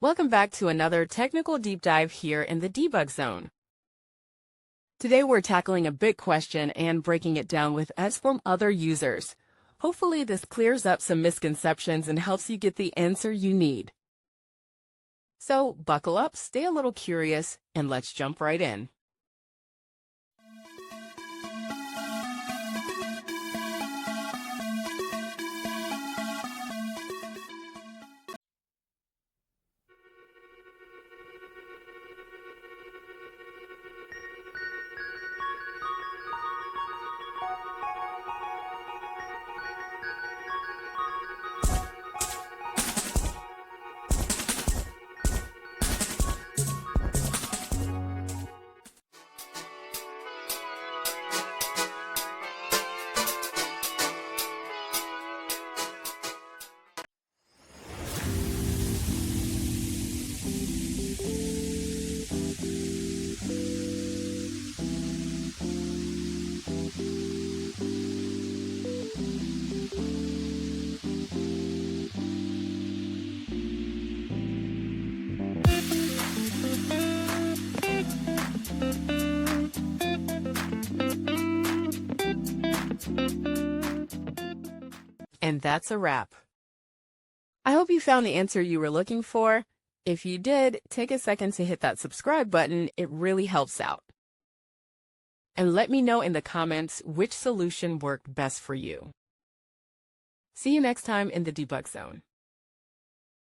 Welcome back to another technical deep dive here in the debug zone. Today we're tackling a big question and breaking it down with us from other users. Hopefully this clears up some misconceptions and helps you get the answer you need. So buckle up, stay a little curious, and let's jump right in. And that's a wrap. I hope you found the answer you were looking for. If you did, take a second to hit that subscribe button. It really helps out. And let me know in the comments which solution worked best for you. See you next time in the debug zone.